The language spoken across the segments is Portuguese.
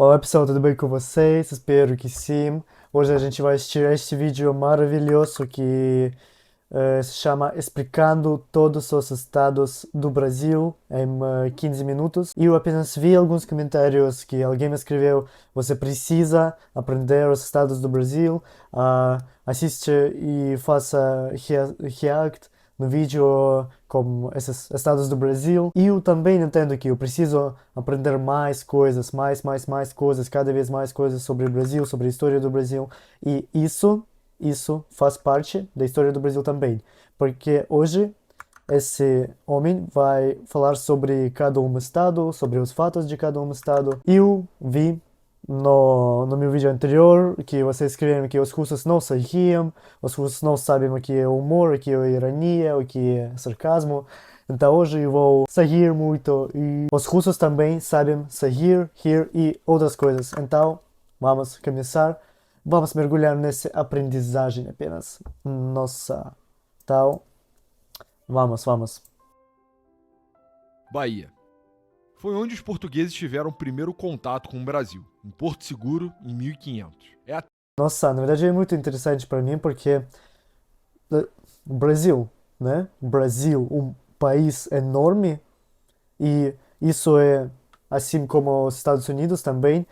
Olá pessoal, tudo bem com vocês? Espero que sim. Hoje a gente vai assistir a este vídeo maravilhoso que se chama Explicando Todos os Estados do Brasil em 15 minutos. E eu apenas vi alguns comentários que alguém me escreveu: você precisa aprender os estados do Brasil, assiste e faça react no vídeo com esses estados do Brasil. E eu também entendo que eu preciso aprender mais coisas, mais coisas, cada vez mais coisas sobre o Brasil, sobre a história do Brasil. E isso faz parte da história do Brasil também, porque hoje esse homem vai falar sobre cada um estado, sobre os fatos de cada um estado. Eu vi no meu vídeo anterior que vocês escreveram que os russos não sabiam, os russos não sabem o que é humor, o que é ironia, o que é sarcasmo. Então hoje eu vou sair muito e os russos também sabem sair, rir e outras coisas. Então vamos começar. Vamos mergulhar nessa aprendizagem apenas. Nossa. Então, vamos. Bahia. Foi onde os portugueses tiveram o primeiro contato com o Brasil, em Porto Seguro, em 1500. Nossa, na verdade é muito interessante para mim porque o Brasil, né? O Brasil, um país enorme e isso é assim como os Estados Unidos também,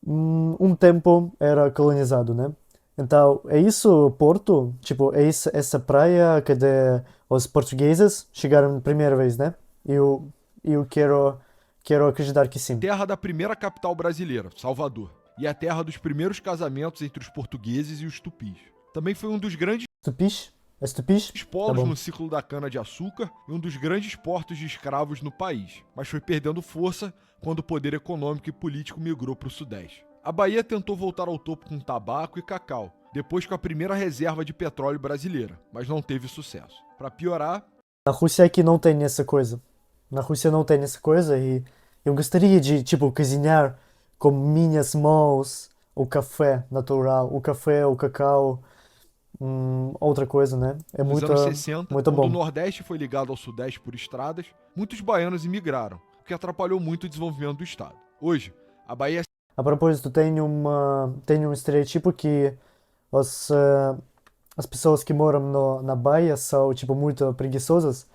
um tempo era colonizado, né? Então, é isso Porto? Tipo, é isso, essa praia que os portugueses chegaram a primeira vez, né? Eu quero acreditar que sim. Terra da primeira capital brasileira, Salvador, e a terra dos primeiros casamentos entre os portugueses e os tupis. Também foi um dos grandes Tupis? És Tupis? Tá polos bom. no ciclo da cana-de-açúcar e um dos grandes portos de escravos no país, mas foi perdendo força quando o poder econômico e político migrou para o Sudeste. A Bahia tentou voltar ao topo com tabaco e cacau, depois com a primeira reserva de petróleo brasileira, mas não teve sucesso. Para piorar, Na Rússia aqui não tem essa coisa. Na Rússia não tem essa coisa e eu gostaria de, tipo, cozinhar com minhas mãos o café natural, o café, o cacau, outra coisa, né? É nos muito, anos 60, muito quando o bom. Nordeste foi ligado ao Sudeste por estradas, muitos baianos imigraram, o que atrapalhou muito o desenvolvimento do estado. Hoje, a Bahia é A propósito, tenho um estereotipo que os, eh, as pessoas que moram na Bahia são, tipo, muito preguiçosas.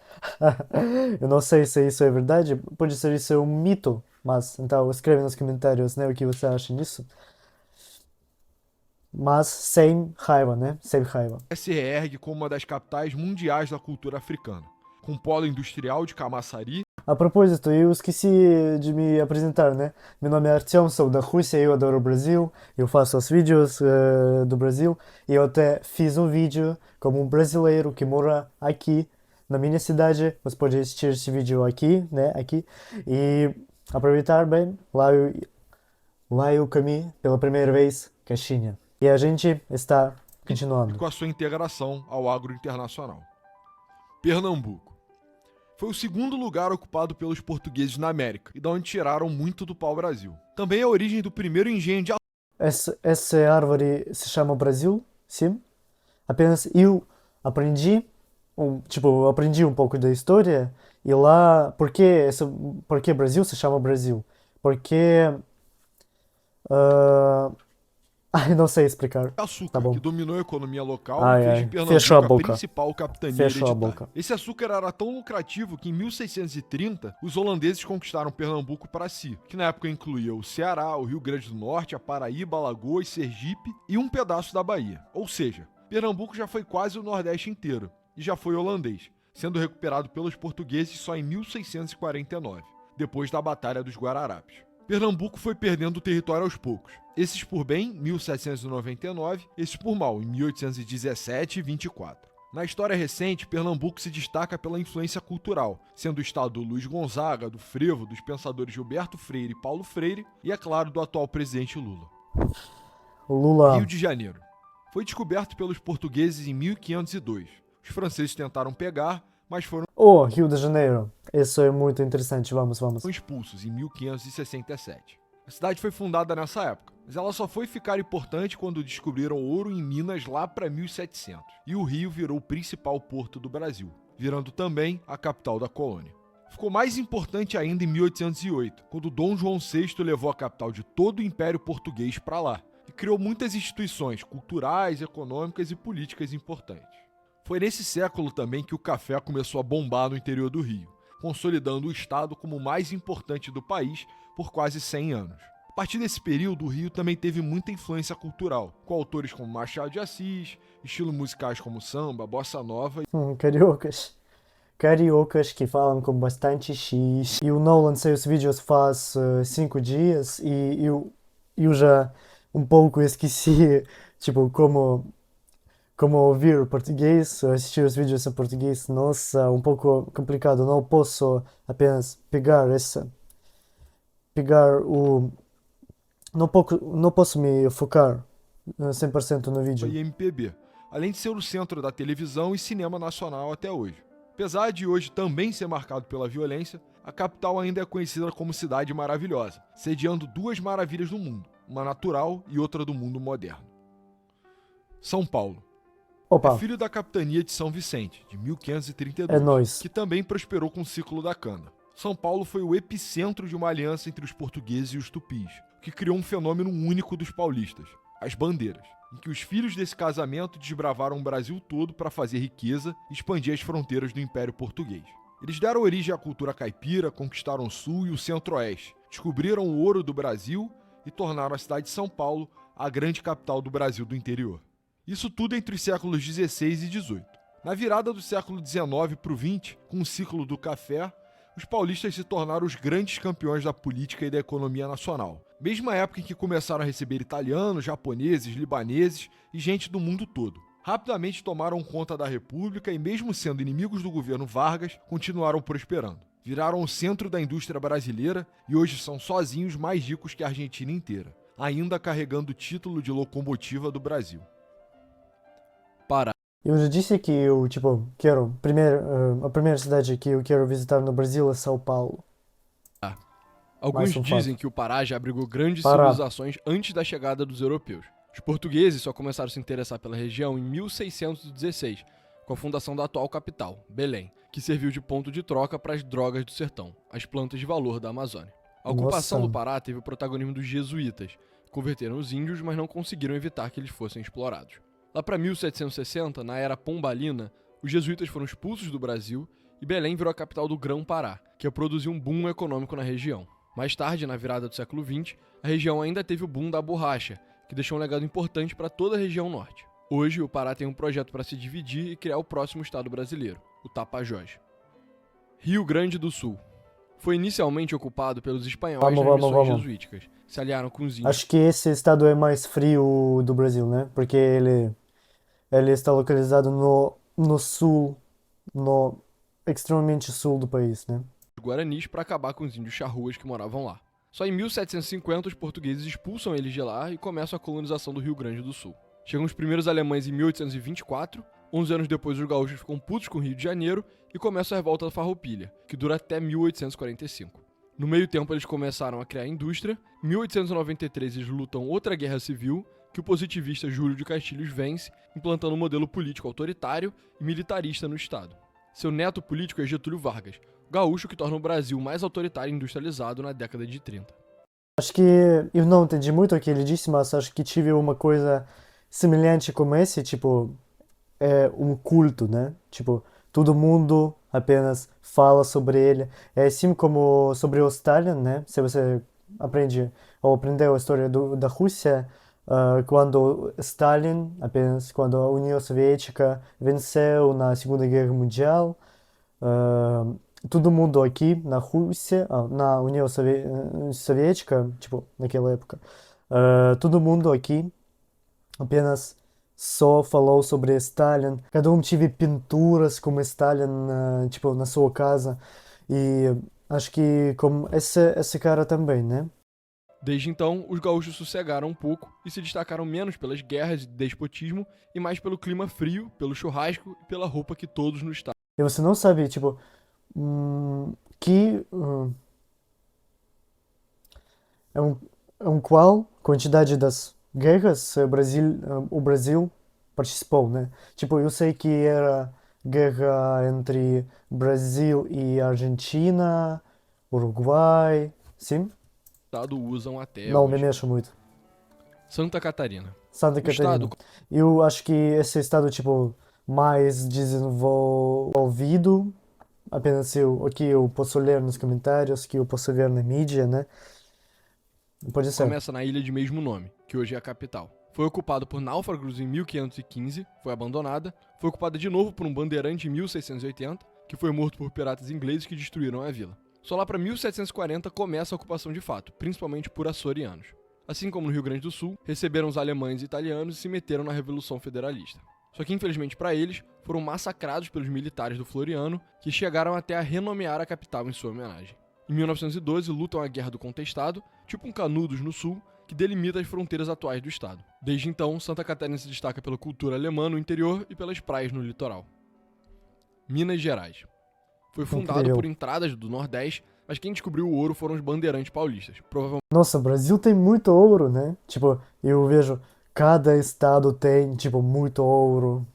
Eu não sei se isso é verdade, pode ser isso é um mito, mas então escreve nos comentários, né, o que você acha nisso. Mas sem raiva, né? Sem raiva. se ergue como uma das capitais mundiais da cultura africana, com polo industrial de Camaçari. A propósito, eu esqueci de me apresentar, né? Meu nome é Artyom, sou da Rússia, eu adoro o Brasil, eu faço os vídeos do Brasil e eu até fiz um vídeo como um brasileiro que mora aqui na minha cidade. Você pode assistir esse vídeo aqui, né? Aqui e aproveitar bem. Lá eu comi pela primeira vez caixinha. E a gente está E continuando. com a sua integração ao agro internacional. Pernambuco. Foi o segundo lugar ocupado pelos portugueses na América, e da onde tiraram muito do pau-brasil. Também é a origem do primeiro engenho de Essa árvore se chama Brasil, sim. Apenas eu aprendi, aprendi um pouco da história e lá, por que Brasil se chama Brasil? Porque, ah, ai, não sei explicar. Tá açúcar, que bom. dominou a economia local e Ai, fez de ai, fechou a Pernambuco a boca. principal capitania Fechou a hereditária. boca. Esse açúcar era tão lucrativo que em 1630 os holandeses conquistaram Pernambuco para si, que na época incluía o Ceará, o Rio Grande do Norte, a Paraíba, Alagoas, Sergipe e um pedaço da Bahia. Ou seja, Pernambuco já foi quase o Nordeste inteiro e já foi holandês, sendo recuperado pelos portugueses só em 1649, depois da Batalha dos Guararapes. Pernambuco foi perdendo o território aos poucos. Esses por bem, 1799, esses por mal, em 1817 e 24. Na história recente, Pernambuco se destaca pela influência cultural, sendo o estado do Luiz Gonzaga, do Frevo, dos pensadores Gilberto Freire e Paulo Freire, e, é claro, do atual presidente Lula. Rio Lula. de Janeiro. Foi descoberto pelos portugueses em 1502. Os franceses tentaram pegar, mas foram Oh, Rio de Janeiro. Isso é muito interessante. Vamos. expulsos em 1567. A cidade foi fundada nessa época, mas ela só foi ficar importante quando descobriram ouro em Minas lá para 1700, e o Rio virou o principal porto do Brasil, virando também a capital da colônia. Ficou mais importante ainda em 1808, quando Dom João VI levou a capital de todo o Império Português para lá e criou muitas instituições culturais, econômicas e políticas importantes. Foi nesse século também que o café começou a bombar no interior do Rio, consolidando o estado como o mais importante do país por quase 100 anos. A partir desse período, o Rio também teve muita influência cultural, com autores como Machado de Assis, estilos musicais como samba, bossa nova. Cariocas. Cariocas que falam com bastante X. E o Nolan saiu os vídeos faz 5 dias e eu já um pouco esqueci, tipo, como ouvir o português, assistir os vídeos em português. Nossa, um pouco complicado. Não posso apenas pegar o... não posso me focar 100% no vídeo. E MPB, além de ser o centro da televisão e cinema nacional até hoje. Apesar de hoje também ser marcado pela violência, a capital ainda é conhecida como cidade maravilhosa, sediando duas maravilhas do mundo, uma natural e outra do mundo moderno. São Paulo. Opa, É filho da capitania de São Vicente, de é 1532, nóis. que também prosperou com o ciclo da cana. São Paulo foi o epicentro de uma aliança entre os portugueses e os tupis, que criou um fenômeno único dos paulistas, as bandeiras, em que os filhos desse casamento desbravaram o Brasil todo para fazer riqueza e expandir as fronteiras do Império Português. Eles deram origem à cultura caipira, conquistaram o Sul e o Centro-Oeste, descobriram o ouro do Brasil e tornaram a cidade de São Paulo a grande capital do Brasil do interior. Isso tudo entre os séculos XVI e XVIII. Na virada do século XIX para o XX, com o ciclo do café, os paulistas se tornaram os grandes campeões da política e da economia nacional. Mesma época em que começaram a receber italianos, japoneses, libaneses e gente do mundo todo. Rapidamente tomaram conta da República e, mesmo sendo inimigos do governo Vargas, continuaram prosperando. Viraram o centro da indústria brasileira e hoje são sozinhos mais ricos que a Argentina inteira, ainda carregando o título de locomotiva do Brasil. Pará. Eu já disse que eu, tipo, a primeira cidade que eu quero visitar no Brasil é São Paulo. Alguns Mais um dizem fato. que o Pará já abrigou grandes Pará. civilizações antes da chegada dos europeus. Os portugueses só começaram a se interessar pela região em 1616, com a fundação da atual capital, Belém, que serviu de ponto de troca para as drogas do sertão, as plantas de valor da Amazônia. A ocupação Nossa. do Pará teve o protagonismo dos jesuítas, que converteram os índios, mas não conseguiram evitar que eles fossem explorados. Lá para 1760, na era pombalina, os jesuítas foram expulsos do Brasil e Belém virou a capital do Grão-Pará, que produziu um boom econômico na região. Mais tarde, na virada do século XX, a região ainda teve o boom da borracha, que deixou um legado importante para toda a região norte. Hoje, o Pará tem um projeto para se dividir e criar o próximo estado brasileiro, o Tapajós. Rio Grande do Sul. Foi inicialmente ocupado pelos espanhóis nas missões jesuíticas, que se aliaram com os índios. Acho que esse estado é mais frio do Brasil, né? Porque ele está localizado no sul, no extremamente sul do país, né? Guaranis para acabar com os índios charruas que moravam lá. Só em 1750 os portugueses expulsam eles de lá e começam a colonização do Rio Grande do Sul. Chegam os primeiros alemães em 1824, 11 anos depois os gaúchos ficam putos com o Rio de Janeiro e começa a revolta da Farroupilha, que dura até 1845. No meio tempo eles começaram a criar indústria, em 1893 eles lutam outra guerra civil, que o positivista Júlio de Castilhos vence, implantando um modelo político autoritário e militarista no estado. Seu neto político é Getúlio Vargas, gaúcho que torna o Brasil mais autoritário e industrializado na década de 30. Acho que eu não entendi muito o que ele disse, mas acho que tive uma coisa semelhante como esse, tipo, é um culto, né? Tipo, todo mundo apenas fala sobre ele. É assim como sobre o Stalin, né? Se você aprendeu a história da Rússia, quando quando a União Soviética venceu na Segunda Guerra Mundial, todo mundo aqui na Rússia, na União Soviética, tipo, naquela época, todo mundo aqui apenas só falou sobre Stalin. Cada um tive pinturas como Stalin, tipo, na sua casa. E acho que como esse cara também, né? Desde então, os gaúchos sossegaram um pouco e se destacaram menos pelas guerras e despotismo e mais pelo clima frio, pelo churrasco e pela roupa que todos no estado. E você não sabe, tipo, que é um qual quantidade das guerras o Brasil participou, né? Tipo, eu sei que era guerra entre Brasil e Argentina, Uruguai, sim? Estado usam até Não me hoje. mexo muito. Santa Catarina. Santa O Catarina. estado Eu acho que esse estado, tipo, mais desenvolvido, apenas o que eu posso ler nos comentários, que eu posso ver na mídia, né? Pode ser. começa na ilha de mesmo nome, que hoje é a capital. Foi ocupado por náufragos em 1515, foi abandonada, foi ocupada de novo por um bandeirante em 1680, que foi morto por piratas ingleses que destruíram a vila. Só lá para 1740 começa a ocupação de fato, principalmente por açorianos. Assim como no Rio Grande do Sul, receberam os alemães e italianos e se meteram na Revolução Federalista. Só que, infelizmente para eles, foram massacrados pelos militares do Floriano, que chegaram até a renomear a capital em sua homenagem. Em 1912, lutam a Guerra do Contestado, tipo um Canudos no sul, que delimita as fronteiras atuais do estado. Desde então, Santa Catarina se destaca pela cultura alemã no interior e pelas praias no litoral. Minas Gerais. Foi fundado Incrível. por entradas do Nordeste, mas quem descobriu o ouro foram os bandeirantes paulistas. Provavelmente Nossa, o Brasil tem muito ouro, né? Tipo, eu vejo cada estado tem, tipo, muito ouro.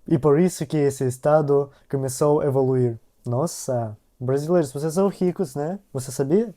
E por isso que esse estado começou a evoluir. Nossa, brasileiros, vocês são ricos, né? Você sabia?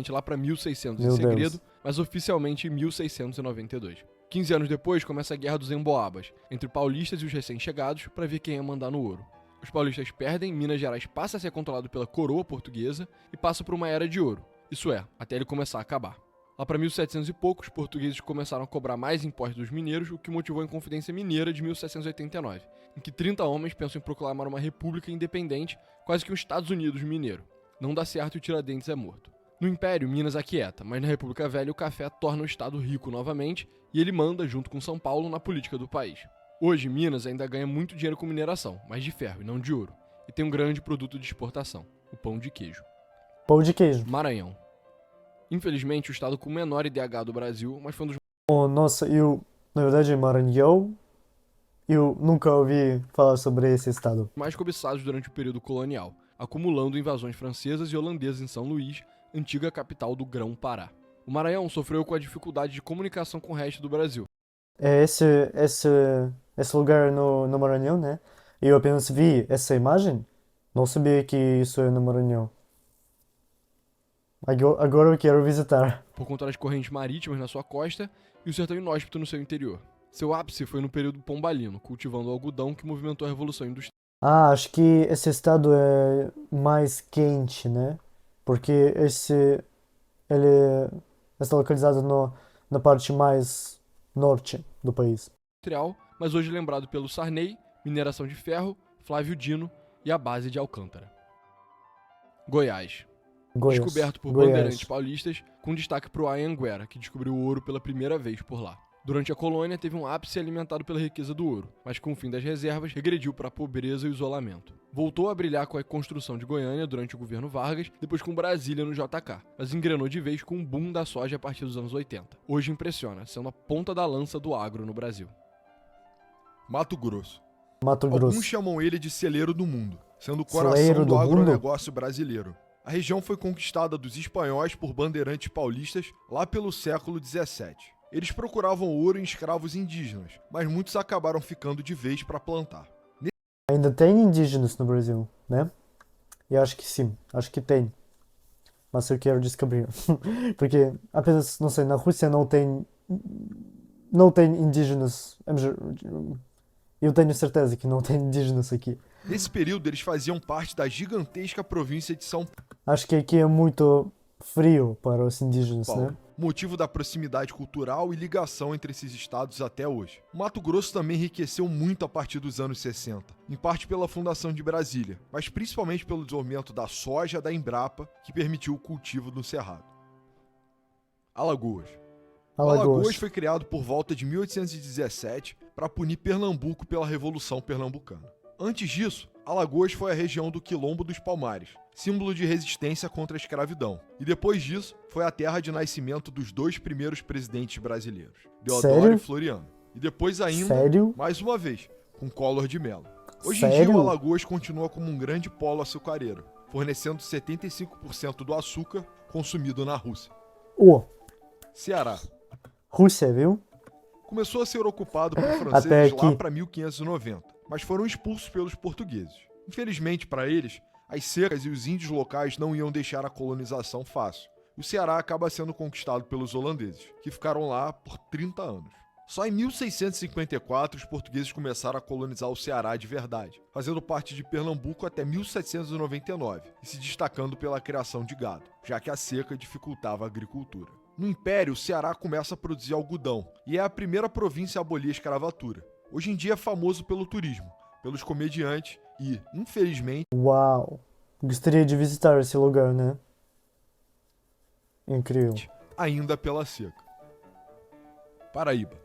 lá para 1600 em Meu segredo, Deus. mas oficialmente em 1692. 15 anos depois, começa a Guerra dos Emboabas, entre paulistas e os recém-chegados, para ver quem ia mandar no ouro. Os paulistas perdem, Minas Gerais passa a ser controlado pela coroa portuguesa e passa por uma era de ouro. Isso é, até ele começar a acabar. Lá para 1700 e pouco, os portugueses começaram a cobrar mais impostos dos mineiros, o que motivou a Inconfidência Mineira de 1789, em que 30 homens pensam em proclamar uma república independente, quase que um Estados Unidos mineiro. Não dá certo e o Tiradentes é morto. No Império, Minas aquieta, mas na República Velha o café torna o estado rico novamente e ele manda, junto com São Paulo, na política do país. Hoje, Minas ainda ganha muito dinheiro com mineração, mas de ferro e não de ouro, e tem um grande produto de exportação, o pão de queijo. Pão de queijo. Maranhão. Infelizmente, o estado com o menor IDH do Brasil, mas foi um dos Oh, nossa, na verdade, Maranhão, eu nunca ouvi falar sobre esse estado. mais cobiçados durante o período colonial, acumulando invasões francesas e holandesas em São Luís, antiga capital do Grão-Pará. O Maranhão sofreu com a dificuldade de comunicação com o resto do Brasil. É esse lugar no Maranhão, né? Eu apenas vi essa imagem, não sabia que isso é no Maranhão. Agora eu quero visitar. Por conta das correntes marítimas na sua costa e o sertão inóspito no seu interior. Seu ápice foi no período pombalino, cultivando o algodão que movimentou a Revolução Industrial. Ah, acho que esse estado é mais quente, né? Porque ele está localizado na parte mais norte do país. Mas hoje lembrado pelo Sarney, mineração de ferro, Flávio Dino e a base de Alcântara. Goiás. Goiás. Descoberto por Goiás. bandeirantes paulistas, com destaque para o Anhanguera, que descobriu o ouro pela primeira vez por lá. Durante a colônia, teve um ápice alimentado pela riqueza do ouro, mas com o fim das reservas, regrediu para a pobreza e o isolamento. Voltou a brilhar com a construção de Goiânia durante o governo Vargas, depois com Brasília no JK, mas engrenou de vez com o boom da soja a partir dos anos 80. Hoje impressiona, sendo a ponta da lança do agro no Brasil. Mato Grosso. Mato Alguns Grosso. chamam ele de celeiro do mundo, sendo o coração Celeiro do do mundo? agronegócio brasileiro. A região foi conquistada dos espanhóis por bandeirantes paulistas lá pelo século XVII. Eles procuravam ouro em escravos indígenas, mas muitos acabaram ficando de vez para plantar. Ainda tem indígenas no Brasil, né? Eu acho que sim, acho que tem. Mas eu quero descobrir. Porque apenas, não sei, na Rússia não tem indígenas. Eu tenho certeza que não tem indígenas aqui. Nesse período, eles faziam parte da gigantesca província de São Acho que aqui é muito frio para os indígenas, Paulo, né? motivo da proximidade cultural e ligação entre esses estados até hoje. O Mato Grosso também enriqueceu muito a partir dos anos 60, em parte pela fundação de Brasília, mas principalmente pelo desenvolvimento da soja da Embrapa, que permitiu o cultivo no Cerrado. Alagoas. Alagoas foi criado por volta de 1817 para punir Pernambuco pela Revolução Pernambucana. Antes disso, Alagoas foi a região do Quilombo dos Palmares, símbolo de resistência contra a escravidão. E depois disso, foi a terra de nascimento dos dois primeiros presidentes brasileiros, Deodoro Sério? e Floriano. E depois ainda, Sério? mais uma vez, com Collor de Mello. Hoje em dia, Sério? o Alagoas continua como um grande polo açucareiro, fornecendo 75% do açúcar consumido na Rússia. Oh, Ceará. Rússia, viu? Começou a ser ocupado por Até franceses lá aqui. para 1590, mas foram expulsos pelos portugueses. Infelizmente para eles, as secas e os índios locais não iam deixar a colonização fácil. O Ceará acaba sendo conquistado pelos holandeses, que ficaram lá por 30 anos. Só em 1654 os portugueses começaram a colonizar o Ceará de verdade, fazendo parte de Pernambuco até 1799 e se destacando pela criação de gado, já que a seca dificultava a agricultura. No Império, o Ceará começa a produzir algodão e é a primeira província a abolir a escravatura. Hoje em dia é famoso pelo turismo, pelos comediantes e, infelizmente, Uau! Gostaria de visitar esse lugar, né? Incrível. ainda pela seca. Paraíba.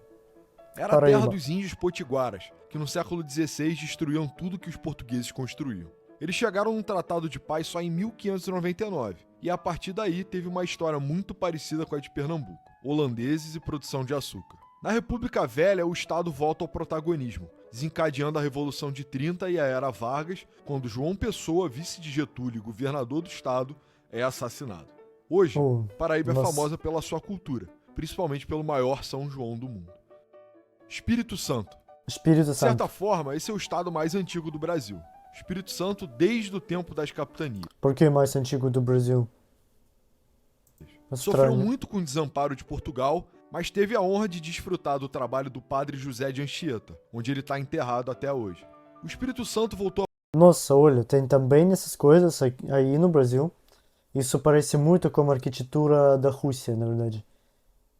Era a Paraíba. terra dos índios potiguaras, que no século XVI destruíam tudo que os portugueses construíam. Eles chegaram num tratado de paz só em 1599, e a partir daí teve uma história muito parecida com a de Pernambuco, holandeses e produção de açúcar. Na República Velha, o Estado volta ao protagonismo, desencadeando a Revolução de 30 e a Era Vargas, quando João Pessoa, vice de Getúlio e governador do Estado, é assassinado. Hoje, Paraíba é nossa. famosa pela sua cultura, principalmente pelo maior São João do mundo. Espírito Santo. Espírito De Santo. certa forma, esse é o estado mais antigo do Brasil. Espírito Santo desde o tempo das capitanias. Por que mais antigo do Brasil? Sofreu Estranho. muito com o desamparo de Portugal, mas teve a honra de desfrutar do trabalho do padre José de Anchieta, onde ele está enterrado até hoje. O Espírito Santo voltou Nossa, olha, tem também essas coisas aí no Brasil. Isso parece muito com a arquitetura da Rússia, na verdade.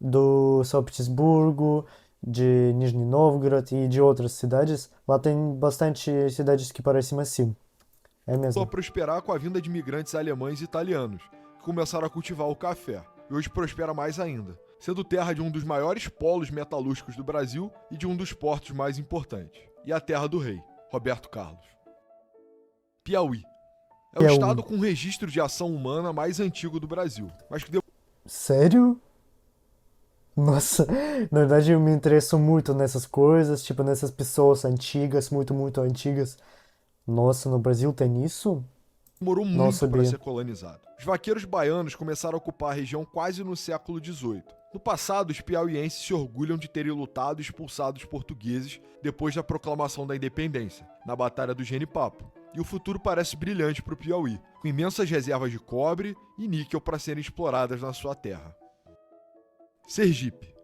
Do São Petersburgo, de Nizhny Novgorod e de outras cidades. Lá tem bastante cidades que parecem assim. É a mesmo. prosperar com a vinda de imigrantes alemães e italianos, que começaram a cultivar o café, e hoje prospera mais ainda, sendo terra de um dos maiores polos metalúrgicos do Brasil e de um dos portos mais importantes, e a terra do rei, Roberto Carlos. Piauí. É o Piauí. estado com registro de ação humana mais antigo do Brasil, mas que Sério? Nossa, na verdade eu me interesso muito nessas coisas, tipo nessas pessoas antigas, muito, muito antigas. Nossa, no Brasil tem isso? demorou Não muito para sabia. ser colonizado. Os vaqueiros baianos começaram a ocupar a região quase no século XVIII. No passado, os piauienses se orgulham de terem lutado e expulsado os portugueses depois da proclamação da independência, na Batalha do Genipapo. E o futuro parece brilhante para o Piauí, com imensas reservas de cobre e níquel para serem exploradas na sua terra. Sergipe.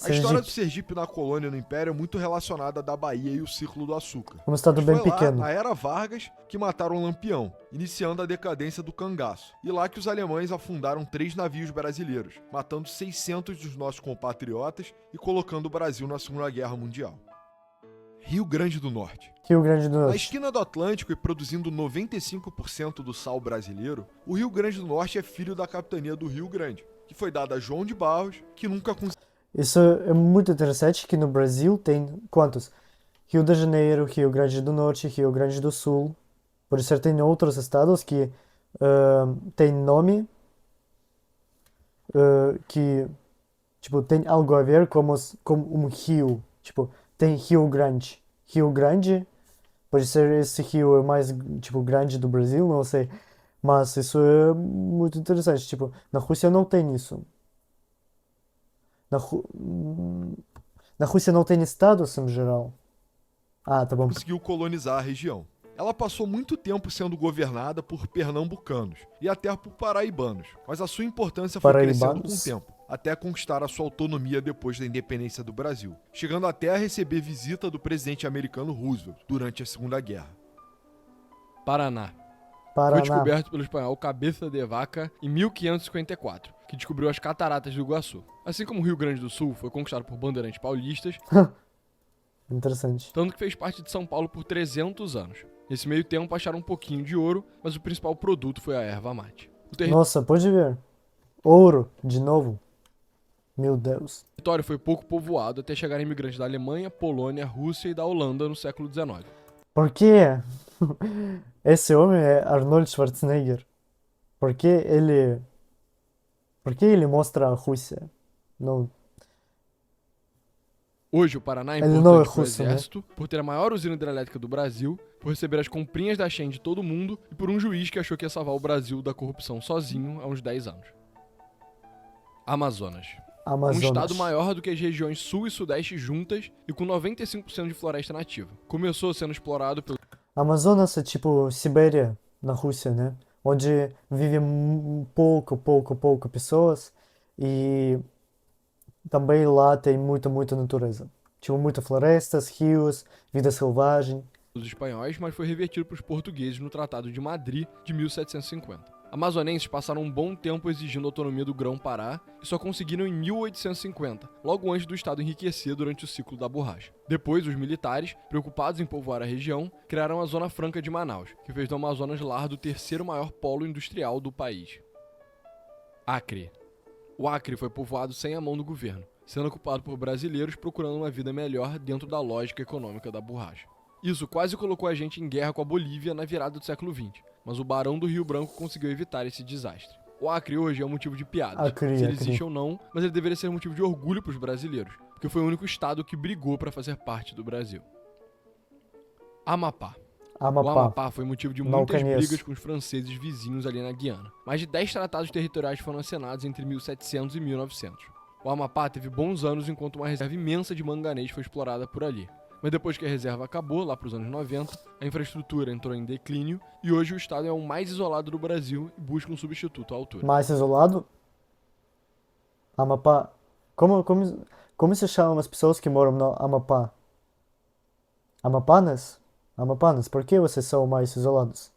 A história do Sergipe na colônia no Império é muito relacionada à da Bahia e o ciclo do açúcar. Um estado Mas bem foi lá, pequeno. na Era Vargas, que mataram Lampião, iniciando a decadência do cangaço. E lá que os alemães afundaram 3 navios brasileiros, matando 600 dos nossos compatriotas e colocando o Brasil na Segunda Guerra Mundial. Rio Grande do Norte. Rio Grande do Na Norte. esquina do Atlântico e produzindo 95% do sal brasileiro, o Rio Grande do Norte é filho da capitania do Rio Grande, que foi dada a João de Barros, que nunca conseguiu. Isso é muito interessante que no Brasil tem quantos? Rio de Janeiro, Rio Grande do Norte, Rio Grande do Sul. Por isso tem outros estados que tem nome que tipo tem algo a ver como um rio. Tipo, tem Rio Grande. Rio Grande, pode ser esse rio é mais tipo grande do Brasil, não sei. Mas isso é muito interessante. Tipo, na Rússia não tem isso. Na Rússia não tem estados em geral. Ah, tá bom. conseguiu colonizar a região. Ela passou muito tempo sendo governada por pernambucanos e até por paraibanos, mas a sua importância foi crescendo com o Paraibanos? tempo, até conquistar a sua autonomia depois da independência do Brasil, chegando até a receber visita do presidente americano Roosevelt durante a Segunda Guerra. Paraná. Foi Paraná. descoberto pelo espanhol Cabeça de Vaca em 1554, que descobriu as cataratas do Iguaçu. Assim como o Rio Grande do Sul foi conquistado por bandeirantes paulistas, Interessante. tanto que fez parte de São Paulo por 300 anos. Nesse meio tempo acharam um pouquinho de ouro, mas o principal produto foi a erva mate. O Nossa, pode ver. Ouro, de novo. Meu Deus. território foi pouco povoado até chegar imigrantes da Alemanha, Polônia, Rússia e da Holanda no século XIX. Por quê? Esse homem é Arnold Schwarzenegger. Por que ele mostra a Rússia? Não. Hoje, o Paraná é Ele não é importante para o russo, né? exército, por ter a maior usina hidrelétrica do Brasil, por receber as comprinhas da Shen de todo mundo e por um juiz que achou que ia salvar o Brasil da corrupção sozinho há uns 10 anos. Amazonas. Um estado Amazonas. maior do que as regiões sul e sudeste juntas e com 95% de floresta nativa. Começou sendo explorado pelo Amazonas é tipo Sibéria na Rússia, né? Onde vivem pouco pessoas e também lá tem muita natureza. Tipo, muitas florestas, rios, vida selvagem. espanhóis, mas foi revertido para os portugueses no Tratado de Madrid de 1750. Amazonenses passaram um bom tempo exigindo autonomia do Grão-Pará e só conseguiram em 1850, logo antes do estado enriquecer durante o ciclo da borracha. Depois, os militares, preocupados em povoar a região, criaram a Zona Franca de Manaus, que fez do Amazonas Lar o terceiro maior polo industrial do país. Acre. O Acre foi povoado sem a mão do governo, sendo ocupado por brasileiros procurando uma vida melhor dentro da lógica econômica da borracha. Isso quase colocou a gente em guerra com a Bolívia na virada do século XX, mas o Barão do Rio Branco conseguiu evitar esse desastre. O Acre hoje é um motivo de piadas, se ele existe ou não, mas ele deveria ser um motivo de orgulho para os brasileiros, porque foi o único estado que brigou para fazer parte do Brasil. Amapá. O Amapá foi motivo de muitas brigas com os franceses vizinhos ali na Guiana. Mais de 10 tratados territoriais foram assinados entre 1700 e 1900. O Amapá teve bons anos enquanto uma reserva imensa de manganês foi explorada por ali. Mas depois que a reserva acabou, lá para os anos 90, a infraestrutura entrou em declínio e hoje o estado é o mais isolado do Brasil e busca um substituto à altura. Mais isolado? Amapá. Como se chamam as pessoas que moram no Amapá? Amapanas? Amapanas, por que vocês são mais isolados?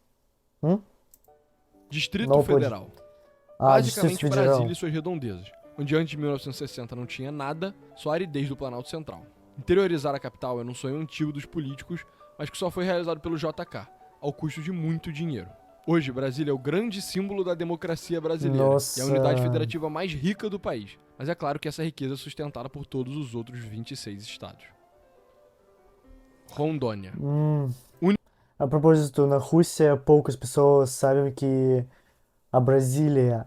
Distrito Não pode. Federal. Ah, Basicamente Distrito Federal. Brasília e suas redondezas, onde antes de 1960 não tinha nada, só a aridez do Planalto Central. Interiorizar a capital era um sonho antigo dos políticos, mas que só foi realizado pelo JK, ao custo de muito dinheiro. Hoje, Brasília é o grande símbolo da democracia brasileira Nossa. e a unidade federativa mais rica do país. Mas é claro que essa riqueza é sustentada por todos os outros 26 estados. Rondônia. A propósito, na Rússia, poucas pessoas sabem que a Brasília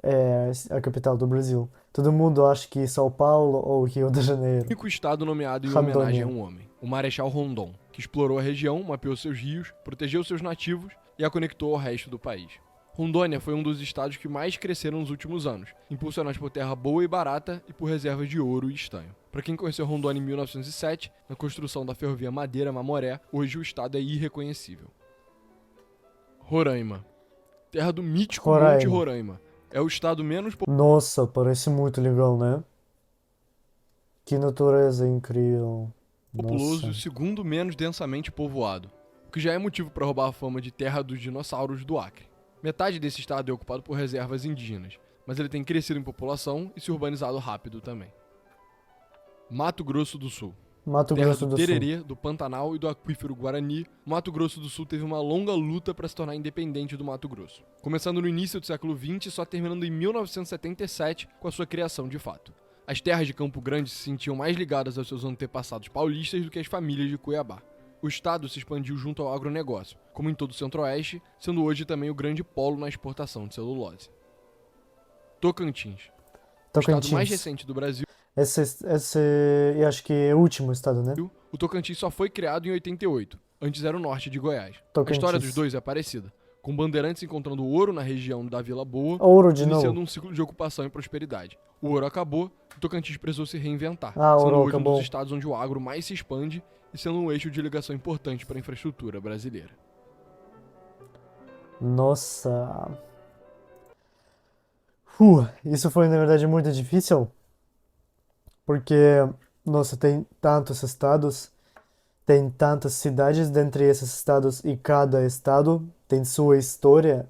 é a capital do Brasil. Todo mundo acha que São Paulo ou Rio de O Janeiro. único estado nomeado em Rondônia. homenagem a um homem, o Marechal Rondon, que explorou a região, mapeou seus rios, protegeu seus nativos e a conectou ao resto do país. Rondônia foi um dos estados que mais cresceram nos últimos anos, impulsionados por terra boa e barata e por reservas de ouro e estanho. Para quem conheceu Rondônia em 1907, na construção da ferrovia Madeira-Mamoré, hoje o estado é irreconhecível. Roraima. Terra do mítico Roraima. Monte Roraima. É o estado menos Nossa, parece muito legal, né? Que natureza incrível. populoso e o Nossa. segundo menos densamente povoado, o que já é motivo para roubar a fama de terra dos dinossauros do Acre. Metade desse estado é ocupado por reservas indígenas, mas ele tem crescido em população e se urbanizado rápido também. Mato Grosso do Sul. Mato Terra Grosso do do Sul. Tererê, do Pantanal e do aquífero Guarani, Mato Grosso do Sul teve uma longa luta para se tornar independente do Mato Grosso. Começando no início do século XX e só terminando em 1977 com a sua criação de fato. As terras de Campo Grande se sentiam mais ligadas aos seus antepassados paulistas do que as famílias de Cuiabá. O estado se expandiu junto ao agronegócio, como em todo o centro-oeste, sendo hoje também o grande polo na exportação de celulose. Tocantins. O estado mais Tocantins. recente do Brasil, Esse eu acho que é o último estado, né? o Tocantins só foi criado em 88, antes era o norte de Goiás. A Tocantins. história dos dois é parecida, com bandeirantes encontrando ouro na região da Vila Boa, Ouro de iniciando novo. um ciclo de ocupação e prosperidade. O ouro acabou e o Tocantins precisou se reinventar, Ah, sendo ouro hoje um acabou. dos estados onde o agro mais se expande e sendo um eixo de ligação importante para a infraestrutura brasileira. Nossa. Isso foi, na verdade, muito difícil. Porque, nossa, tem tantos estados, tem tantas cidades dentre esses estados e cada estado tem sua história.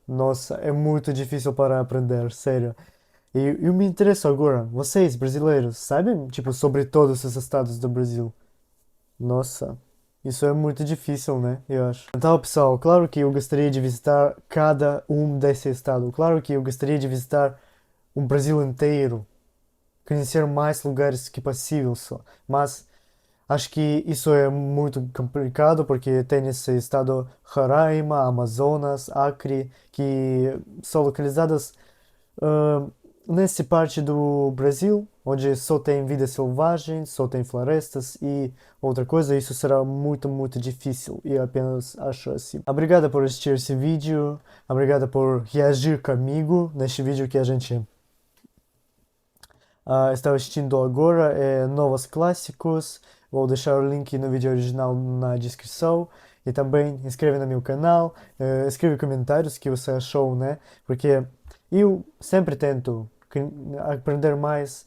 Nossa, é muito difícil para aprender, sério. E eu me interesso agora, vocês, brasileiros, sabem, tipo, sobre todos os estados do Brasil? Nossa, isso é muito difícil, né? Eu acho. Então, pessoal, claro que eu gostaria de visitar cada um desses estados. Claro que eu gostaria de visitar o Brasil inteiro, conhecer mais lugares que possível só. Mas acho que isso é muito complicado porque tem esse estado Roraima, Amazonas, Acre, que são localizadas nessa parte do Brasil, onde só tem vida selvagem, só tem florestas e outra coisa, isso será muito difícil e eu apenas acho assim. Obrigado por assistir esse vídeo, obrigado por reagir comigo neste vídeo que a gente está assistindo agora é Novos Clássicos. Vou deixar o link no vídeo original na descrição. E também inscreve no meu canal, escreve comentários que você achou, né? Porque eu sempre tento aprender mais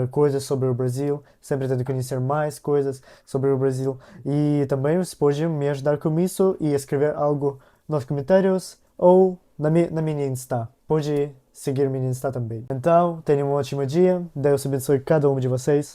coisas sobre o Brasil, sempre tento conhecer mais coisas sobre o Brasil. E também você pode me ajudar com isso e escrever algo nos comentários ou na minha Insta. Pode seguir minha Insta também. Então, tenham um ótimo dia. Deus abençoe cada um de vocês.